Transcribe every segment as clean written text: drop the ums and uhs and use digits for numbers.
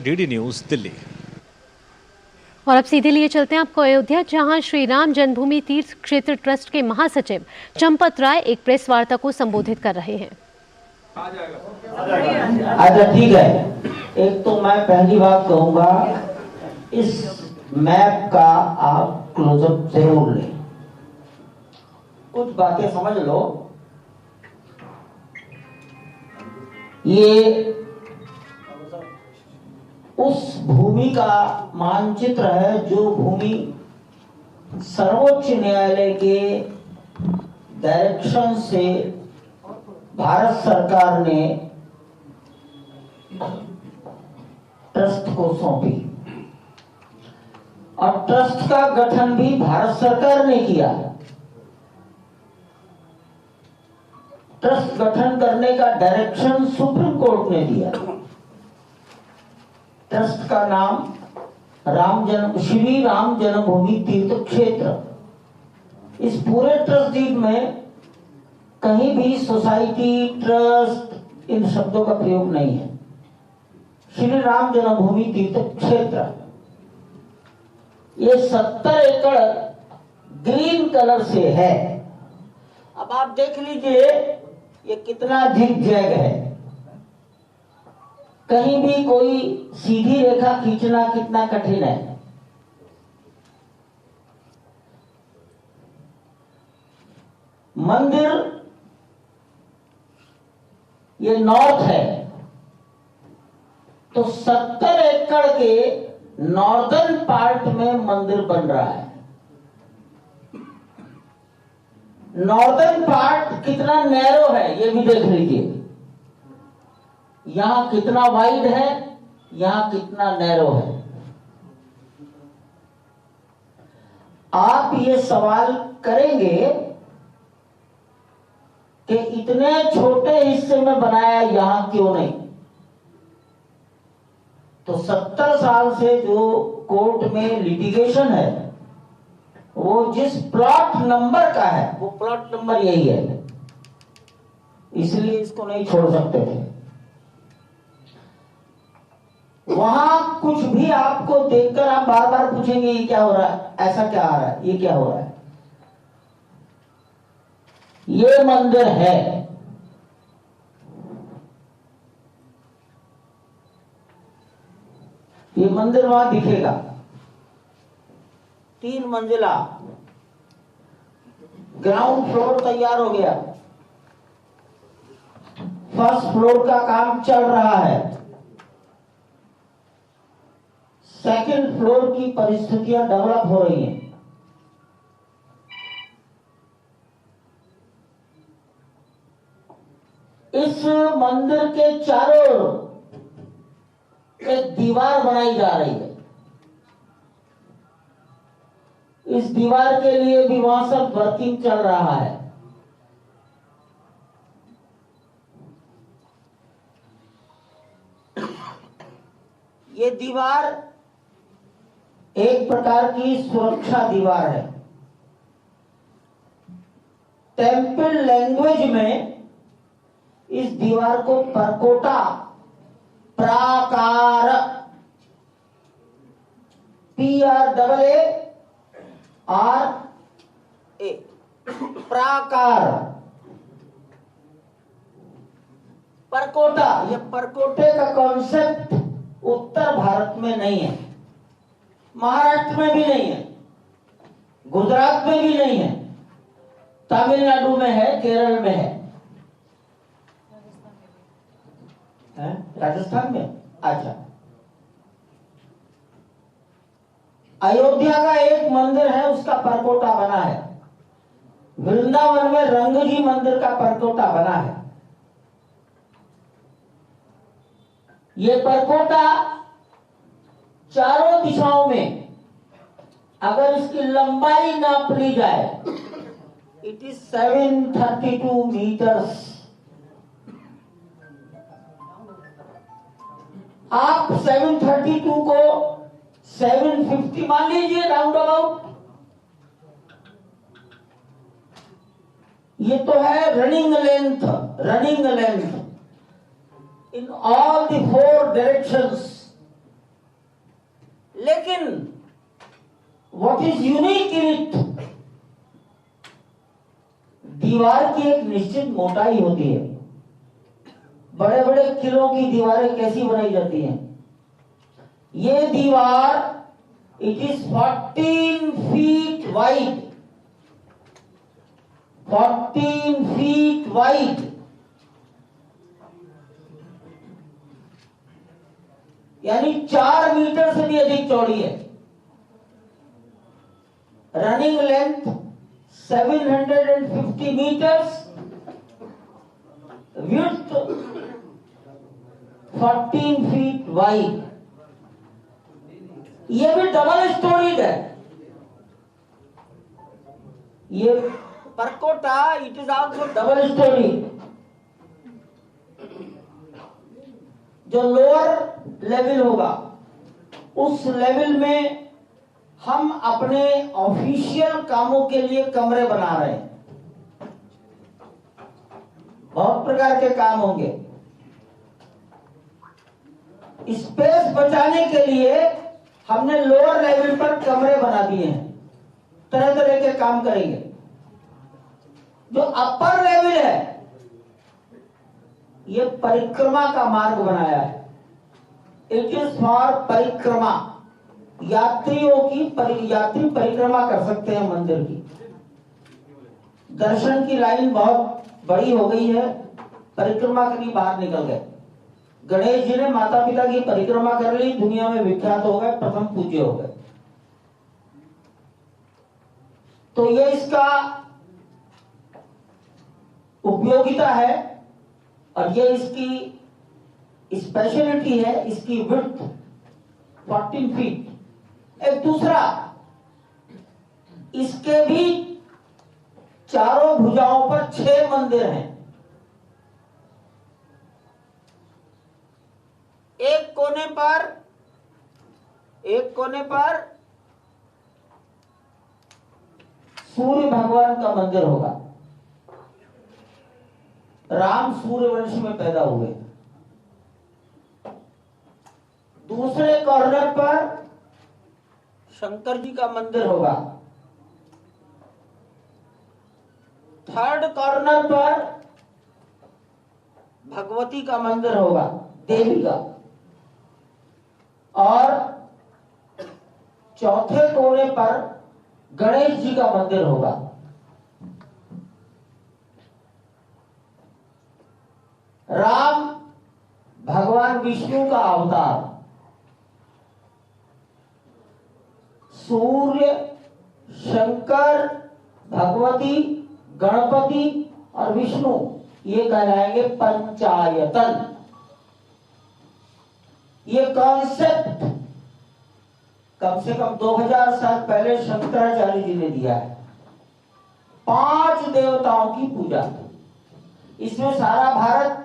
DD news Delhi. और अब सीधे लिए चलते हैं आपको अयोध्या, जहां श्री राम जन्मभूमि तीर्थ क्षेत्र ट्रस्ट के महासचिव चंपत राय एक प्रेस वार्ता को संबोधित कर रहे हैं। अच्छा ठीक है, एक तो मैं पहली बात कहूंगा, इस मैप का आप क्लोजअप जरूर लें, कुछ बातें समझ लो। ये उस भूमि का मानचित्र है जो भूमि सर्वोच्च न्यायालय के डायरेक्शन से भारत सरकार ने ट्रस्ट को सौंपी, और ट्रस्ट का गठन भी भारत सरकार ने किया। ट्रस्ट गठन करने का डायरेक्शन सुप्रीम कोर्ट ने दिया। ट्रस्ट का नाम श्री राम जन्मभूमि तीर्थ क्षेत्र। इस पूरे ट्रस्ट डीड में कहीं भी सोसाइटी, ट्रस्ट, इन शब्दों का प्रयोग नहीं है। श्री राम जन्मभूमि तीर्थ क्षेत्र, ये 70 एकड़ ग्रीन कलर से है। अब आप देख लीजिए ये कितना झिग जैग है, कहीं भी कोई सीधी रेखा खींचना कितना कठिन है। मंदिर ये नॉर्थ है, तो 70 एकड़ के नॉर्दर्न पार्ट में मंदिर बन रहा है। नॉर्दर्न पार्ट कितना नैरो है ये भी देख लीजिए, यहां कितना वाइड है, यहां कितना नैरो है। आप ये सवाल करेंगे कि इतने छोटे हिस्से में बनाया, यहां क्यों नहीं? तो 70 साल से जो कोर्ट में लिटिगेशन है, वो जिस प्लॉट नंबर का है, वो प्लॉट नंबर यही है, इसलिए इसको नहीं छोड़ सकते थे। वहां कुछ भी आपको देखकर आप बार बार पूछेंगे ये क्या हो रहा है, ऐसा क्या आ रहा है, ये क्या हो रहा है। ये मंदिर है, ये मंदिर वहां दिखेगा, 3 मंजिला, ग्राउंड फ्लोर तैयार हो गया, फर्स्ट फ्लोर का काम चल रहा है, सेकंड फ्लोर की परिस्थितियां डेवलप हो रही हैं। इस मंदिर के चारों ओर एक दीवार बनाई जा रही है। इस दीवार के लिए भी वहां सब वर्किंग चल रहा है। ये दीवार एक प्रकार की सुरक्षा दीवार है। टेम्पल लैंग्वेज में इस दीवार को परकोटा प्राकार, PRAARA, प्राकार, परकोटा। ये परकोटे का कॉन्सेप्ट उत्तर भारत में नहीं है, महाराष्ट्र में भी नहीं है, गुजरात में भी नहीं है, तमिलनाडु में है, केरल में है, राजस्थान में। अच्छा, अयोध्या का एक मंदिर है, उसका परकोटा बना है। वृंदावन में रंगजी मंदिर का परकोटा बना है। ये परकोटा चारों दिशाओं में, अगर इसकी लंबाई नाप ली जाए, इट इज 732 मीटर्स। आप 732 को 750 मान लीजिए राउंड अबाउट। ये तो है running length in all the 4 directions. लेकिन what is unique in it, दीवार की एक निश्चित मोटाई होती है। बड़े बड़े किलों की दीवारें कैसी बनाई जाती हैं? ये दीवार it is 14 feet wide, 14 feet wide, यानी 4 मीटर से भी अधिक चौड़ी है। Running length 750 metres, width 14 feet wide. ये भी डबल स्टोरीड है। ये परकोटा it is also double storey. जो लोअर लेवल होगा उस लेवल में हम अपने ऑफिशियल कामों के लिए कमरे बना रहे हैं। बहुत प्रकार के काम होंगे। स्पेस बचाने के लिए हमने लोअर लेवल पर कमरे बना दिए हैं, तरह तरह के काम करेंगे। जो अपर लेवल है ये परिक्रमा का मार्ग बनाया है। इट इज फॉर परिक्रमा, यात्रियों की यात्री परिक्रमा कर सकते हैं मंदिर की। दर्शन की लाइन बहुत बड़ी हो गई है, परिक्रमा के लिए बाहर निकल गए। गणेश जी ने माता पिता की परिक्रमा कर ली, दुनिया में विख्यात हो गए, प्रथम पूज्य हो गए। तो ये इसका उपयोगिता है और ये इसकी स्पेशलिटी है। इसकी विड्थ 14 फीट। एक दूसरा, इसके भी चारों भुजाओं पर 6 मंदिर हैं। एक कोने पर सूर्य भगवान का मंदिर होगा। राम सूर्य वंश में पैदा हुए। दूसरे कॉर्नर पर शंकर जी का मंदिर होगा। थर्ड कॉर्नर पर भगवती का मंदिर होगा, देवी का। और चौथे कोने पर गणेश जी का मंदिर होगा। राम भगवान विष्णु का अवतार, सूर्य, शंकर, भगवती, गणपति और विष्णु, ये कहलाएंगे पंचायतन। ये कॉन्सेप्ट कम से कम 2000 साल पहले शंकराचार्य जी ने दिया है। 5 देवताओं की पूजा, इसमें सारा भारत,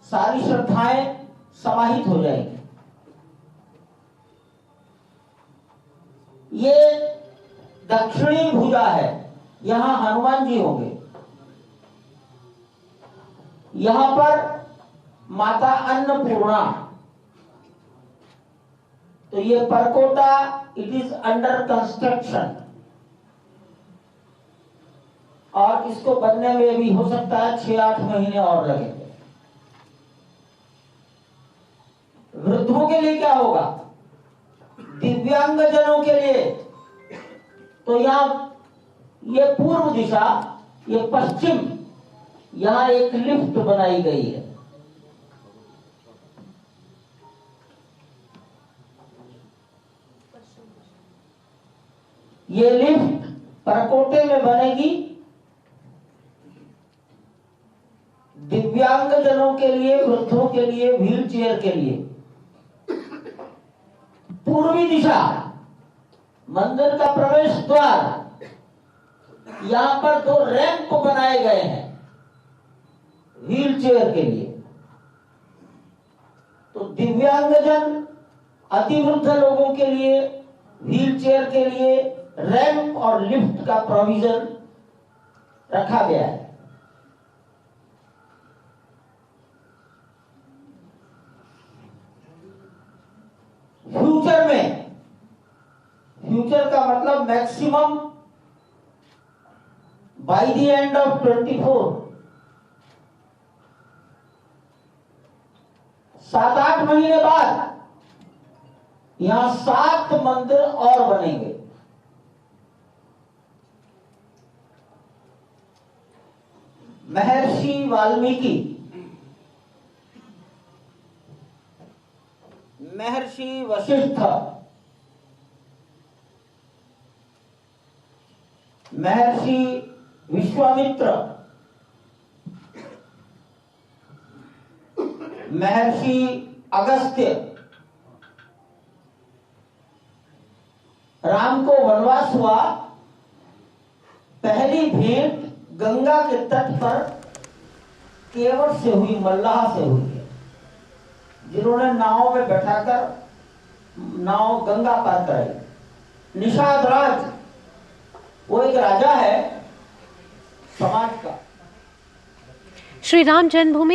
सारी श्रद्धाएं समाहित हो जाएंगी। ये दक्षिणी भुजा है, यहां हनुमान जी होंगे। यहां पर माता अन्नपूर्णा। तो ये परकोटा इट इज अंडर कंस्ट्रक्शन और इसको बनने में भी हो सकता है 6-8 महीने और लगेंगे। वृद्धों के लिए क्या होगा? दिव्यांग जनों के लिए तो यहां ये पूर्व दिशा, ये पश्चिम, यहां एक लिफ्ट बनाई गई है। ये लिफ्ट परकोटे में बनेगी। दिव्यांग जनों के लिए, वृद्धों के लिए, व्हील चेयर के लिए। पूर्वी दिशा, मंदिर का प्रवेश द्वार, यहां पर 2 रैंप बनाए गए हैं व्हील चेयर के लिए। तो दिव्यांगजन, अतिवृद्ध लोगों के लिए व्हील चेयर के लिए रैंप और लिफ्ट का प्रोविजन रखा गया है। फ्यूचर में फ्यूचर का मतलब maximum by the end of 24, 7-8 महीने बाद यहां 7 मंदिर और बनेंगे। महर्षि वाल्मीकि, महर्षि वशिष्ठ, महर्षि विश्वामित्र, महर्षि अगस्त्य, राम को वनवास हुआ, पहली भेंट गंगा के तट पर केवट से हुई, मल्लाह से हुई है, जिन्होंने नाव में बैठाकर नाव गंगा पार कराई। निषाद राज, वो एक राजा है समाज का। श्री राम जन्मभूमि